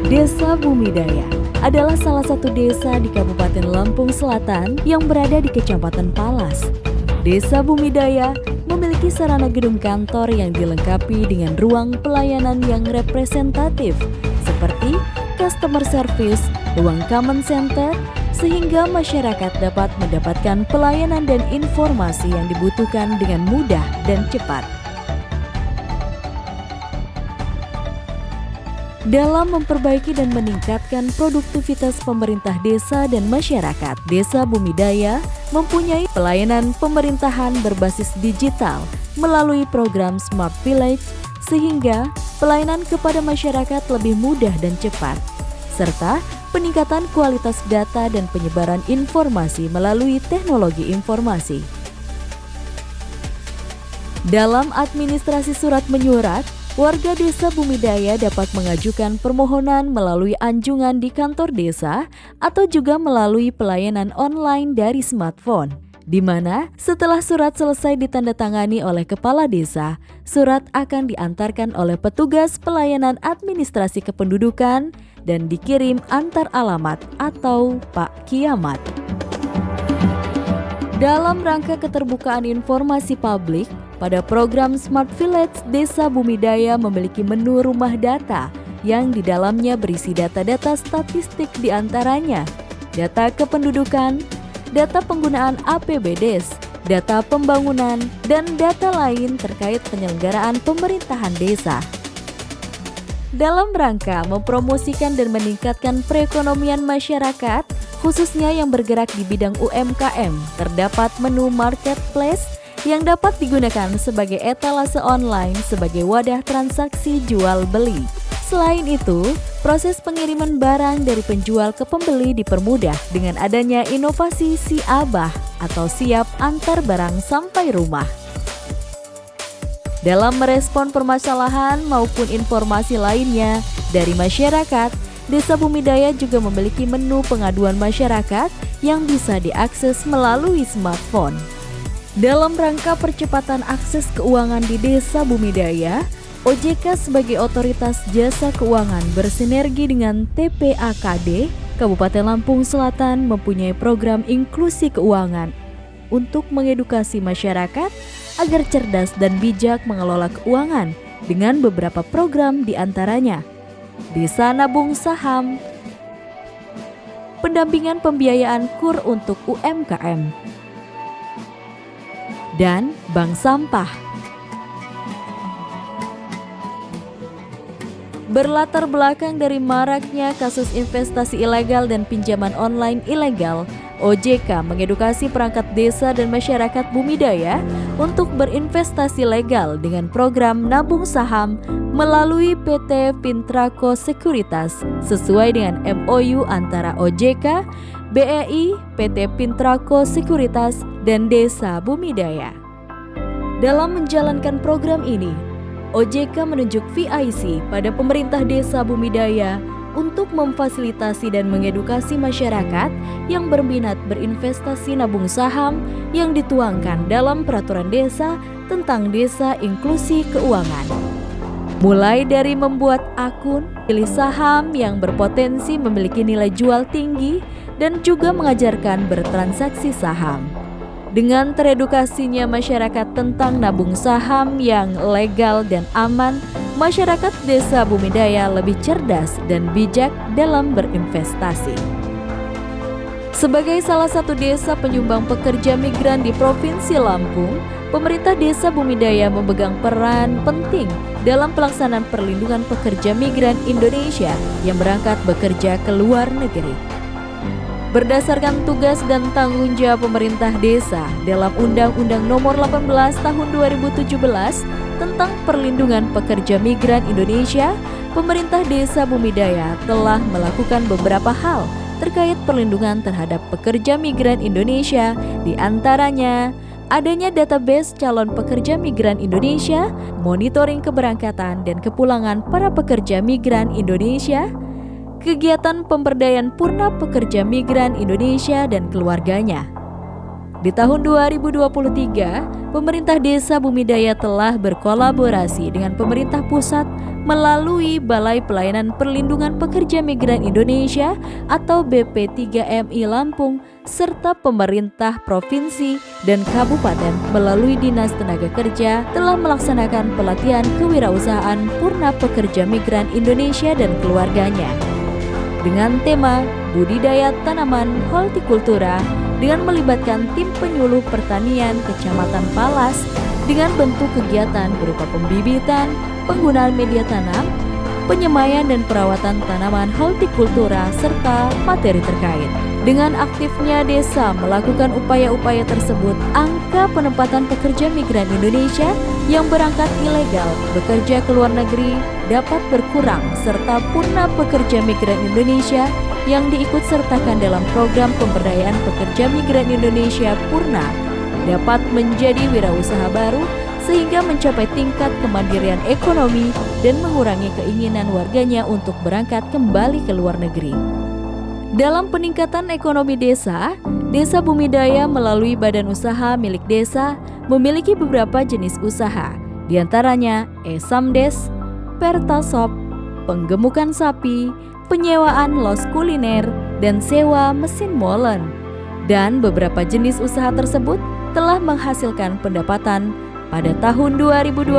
Desa Bumidaya adalah salah satu desa di Kabupaten Lampung Selatan yang berada di Kecamatan Palas. Desa Bumidaya memiliki sarana gedung kantor yang dilengkapi dengan ruang pelayanan yang representatif seperti customer service, ruang common center, sehingga masyarakat dapat mendapatkan pelayanan dan informasi yang dibutuhkan dengan mudah dan cepat. Dalam memperbaiki dan meningkatkan produktivitas pemerintah desa dan masyarakat, Desa Bumidaya mempunyai pelayanan pemerintahan berbasis digital melalui program Smart Village sehingga pelayanan kepada masyarakat lebih mudah dan cepat, serta peningkatan kualitas data dan penyebaran informasi melalui teknologi informasi. Dalam administrasi surat menyurat, warga Desa Bumidaya dapat mengajukan permohonan melalui anjungan di kantor desa atau juga melalui pelayanan online dari smartphone, di mana setelah surat selesai ditandatangani oleh kepala desa, surat akan diantarkan oleh petugas pelayanan administrasi kependudukan dan dikirim antar alamat atau Pak Kiamat. Dalam rangka keterbukaan informasi publik, pada program Smart Village, Desa Bumidaya memiliki menu rumah data yang di dalamnya berisi data-data statistik diantaranya data kependudukan, data penggunaan APBDes, data pembangunan, dan data lain terkait penyelenggaraan pemerintahan desa. Dalam rangka mempromosikan dan meningkatkan perekonomian masyarakat, khususnya yang bergerak di bidang UMKM, terdapat menu marketplace yang dapat digunakan sebagai etalase online sebagai wadah transaksi jual beli. Selain itu, proses pengiriman barang dari penjual ke pembeli dipermudah dengan adanya inovasi Siabah atau siap antar barang sampai rumah. Dalam merespon permasalahan maupun informasi lainnya dari masyarakat, Desa Bumidaya juga memiliki menu pengaduan masyarakat yang bisa diakses melalui smartphone. Dalam rangka percepatan akses keuangan di Desa Bumidaya, OJK sebagai otoritas jasa keuangan bersinergi dengan TPAKD Kabupaten Lampung Selatan mempunyai program inklusi keuangan untuk mengedukasi masyarakat agar cerdas dan bijak mengelola keuangan dengan beberapa program diantaranya Desa Nabung Saham, pendampingan pembiayaan KUR untuk UMKM, dan bank sampah. Berlatar belakang dari maraknya kasus investasi ilegal dan pinjaman online ilegal, OJK mengedukasi perangkat desa dan masyarakat Bumidaya untuk berinvestasi legal dengan program nabung saham melalui PT Pintraco Sekuritas sesuai dengan MOU antara OJK, BEI, PT Pintraco Sekuritas, dan Desa Bumidaya. Dalam menjalankan program ini, OJK menunjuk VIC pada pemerintah Desa Bumidaya untuk memfasilitasi dan mengedukasi masyarakat yang berminat berinvestasi nabung saham yang dituangkan dalam peraturan desa tentang desa inklusi keuangan. Mulai dari membuat akun, pilih saham yang berpotensi memiliki nilai jual tinggi, dan juga mengajarkan bertransaksi saham. Dengan teredukasinya masyarakat tentang nabung saham yang legal dan aman, masyarakat Desa Bumidaya lebih cerdas dan bijak dalam berinvestasi. Sebagai salah satu desa penyumbang pekerja migran di Provinsi Lampung, pemerintah Desa Bumidaya memegang peran penting dalam pelaksanaan perlindungan pekerja migran Indonesia yang berangkat bekerja ke luar negeri. Berdasarkan tugas dan tanggung jawab pemerintah desa dalam Undang-Undang Nomor 18 Tahun 2017 tentang perlindungan pekerja migran Indonesia, pemerintah Desa Bumidaya telah melakukan beberapa hal terkait perlindungan terhadap pekerja migran Indonesia, di antaranya adanya database calon pekerja migran Indonesia, monitoring keberangkatan dan kepulangan para pekerja migran Indonesia, kegiatan pemberdayaan purna pekerja migran Indonesia dan keluarganya. Di tahun 2023, pemerintah Desa Bumidaya telah berkolaborasi dengan pemerintah pusat melalui Balai Pelayanan Perlindungan Pekerja Migran Indonesia atau BP3MI Lampung serta pemerintah provinsi dan kabupaten melalui Dinas Tenaga Kerja telah melaksanakan pelatihan kewirausahaan purna pekerja migran Indonesia dan keluarganya dengan tema budidaya tanaman hortikultura dengan melibatkan tim penyuluh pertanian Kecamatan Palas dengan bentuk kegiatan berupa pembibitan, penggunaan media tanam, penyemaian dan perawatan tanaman hortikultura serta materi terkait. Dengan aktifnya desa melakukan upaya-upaya tersebut, angka penempatan pekerja migran Indonesia yang berangkat ilegal bekerja ke luar negeri dapat berkurang serta purna pekerja migran Indonesia yang diikutsertakan dalam program pemberdayaan pekerja migran Indonesia Purna dapat menjadi wirausaha baru sehingga mencapai tingkat kemandirian ekonomi dan mengurangi keinginan warganya untuk berangkat kembali ke luar negeri. Dalam peningkatan ekonomi desa, Desa Bumidaya melalui badan usaha milik desa memiliki beberapa jenis usaha, diantaranya Esamdes, Pertasop, penggemukan sapi, penyewaan los kuliner, dan sewa mesin molen. Dan beberapa jenis usaha tersebut telah menghasilkan pendapatan pada tahun 2022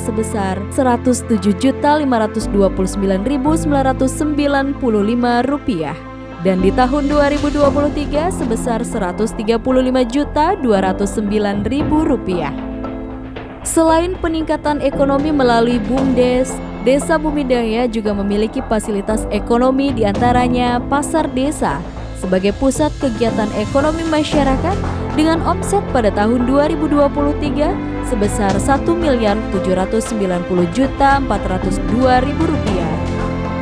sebesar Rp107.529.995 dan di tahun 2023 sebesar Rp135.209.000. Selain peningkatan ekonomi melalui BUMDes, Desa Bumidaya juga memiliki fasilitas ekonomi diantaranya pasar desa sebagai pusat kegiatan ekonomi masyarakat dengan omset pada tahun 2023 sebesar Rp1.790.402.000.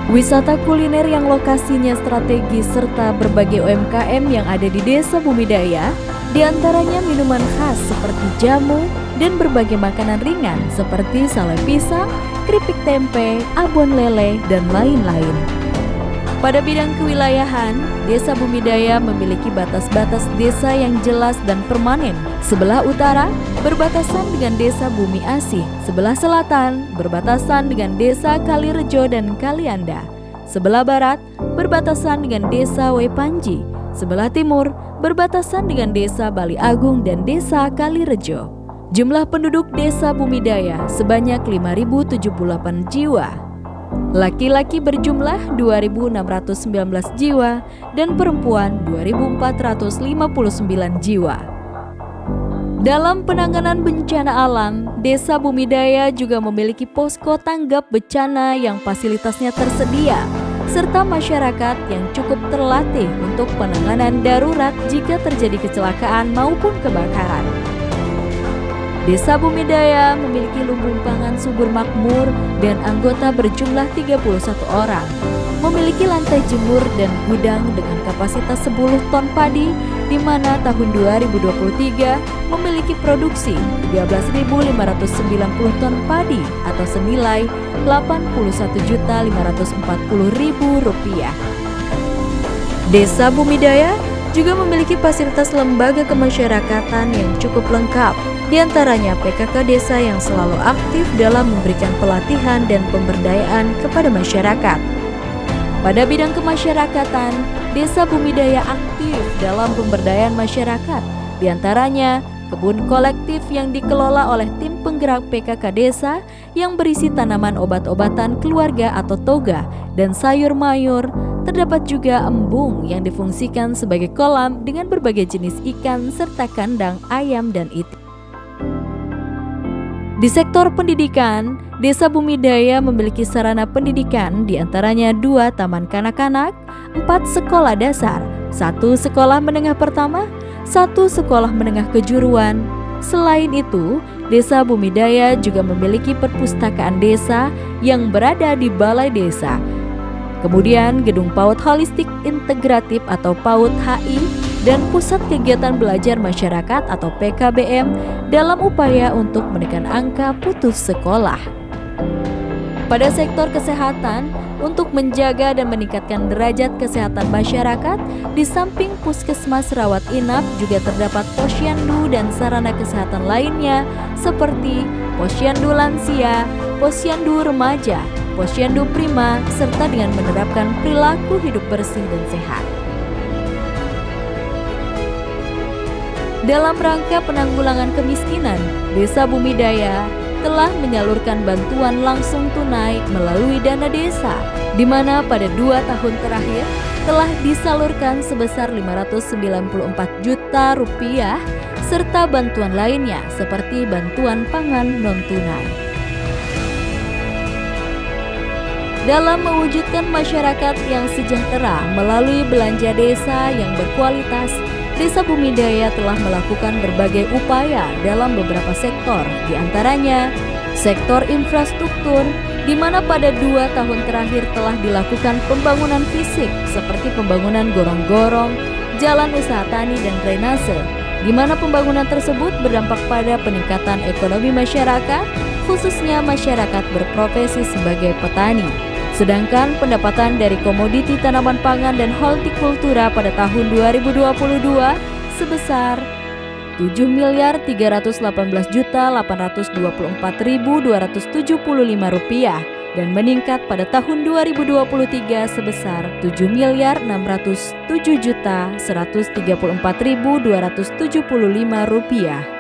Wisata kuliner yang lokasinya strategis serta berbagai UMKM yang ada di Desa Bumidaya, diantaranya minuman khas seperti jamu dan berbagai makanan ringan seperti sale pisang, keripik tempe, abon lele, dan lain-lain. Pada bidang kewilayahan, Desa Bumidaya memiliki batas-batas desa yang jelas dan permanen. Sebelah utara berbatasan dengan Desa Bumi Asih, sebelah selatan berbatasan dengan Desa Kalirejo dan Kalianda, sebelah barat berbatasan dengan Desa Wepanji, sebelah timur berbatasan dengan Desa Bali Agung dan Desa Kalirejo. Jumlah penduduk Desa Bumidaya sebanyak 5.078 jiwa. Laki-laki berjumlah 2.619 jiwa dan perempuan 2.459 jiwa. Dalam penanganan bencana alam, Desa Bumidaya juga memiliki posko tanggap bencana yang fasilitasnya tersedia, serta masyarakat yang cukup terlatih untuk penanganan darurat jika terjadi kecelakaan maupun kebakaran. Desa Bumidaya memiliki lumbung pangan subur makmur dan anggota berjumlah 31 orang. Memiliki lantai jemur dan gudang dengan kapasitas 10 ton padi, di mana tahun 2023 memiliki produksi 13.590 ton padi atau senilai Rp81.540.000. Desa Bumidaya juga memiliki fasilitas lembaga kemasyarakatan yang cukup lengkap, di antaranya PKK Desa yang selalu aktif dalam memberikan pelatihan dan pemberdayaan kepada masyarakat. Pada bidang kemasyarakatan, Desa Bumidaya aktif dalam pemberdayaan masyarakat, di antaranya kebun kolektif yang dikelola oleh tim penggerak PKK Desa yang berisi tanaman obat-obatan keluarga atau toga dan sayur mayur. Terdapat juga embung yang difungsikan sebagai kolam dengan berbagai jenis ikan serta kandang ayam dan itik. Di sektor pendidikan, Desa Bumidaya memiliki sarana pendidikan diantaranya 2 taman kanak-kanak, 4 sekolah dasar, 1 sekolah menengah pertama, 1 sekolah menengah kejuruan. Selain itu, Desa Bumidaya juga memiliki perpustakaan desa yang berada di balai desa. Kemudian gedung PAUD Holistik Integratif atau PAUD HI dan Pusat Kegiatan Belajar Masyarakat atau PKBM dalam upaya untuk menekan angka putus sekolah. Pada sektor kesehatan, untuk menjaga dan meningkatkan derajat kesehatan masyarakat, di samping puskesmas rawat inap juga terdapat posyandu dan sarana kesehatan lainnya seperti posyandu lansia, posyandu remaja, posyandu prima, serta dengan menerapkan perilaku hidup bersih dan sehat. Dalam rangka penanggulangan kemiskinan, Desa Bumidaya telah menyalurkan bantuan langsung tunai melalui dana desa, di mana pada 2 tahun terakhir telah disalurkan sebesar 594 juta rupiah, serta bantuan lainnya seperti bantuan pangan non-tunai. Dalam mewujudkan masyarakat yang sejahtera melalui belanja desa yang berkualitas, Desa Bumidaya telah melakukan berbagai upaya dalam beberapa sektor, di antaranya sektor infrastruktur, di mana pada 2 tahun terakhir telah dilakukan pembangunan fisik seperti pembangunan gorong-gorong, jalan usaha tani dan drainase, di mana pembangunan tersebut berdampak pada peningkatan ekonomi masyarakat, khususnya masyarakat berprofesi sebagai petani. Sedangkan pendapatan dari komoditi tanaman pangan dan hortikultura pada tahun 2022 sebesar Rp7.318.824.275 dan meningkat pada tahun 2023 sebesar Rp7.607.134.275.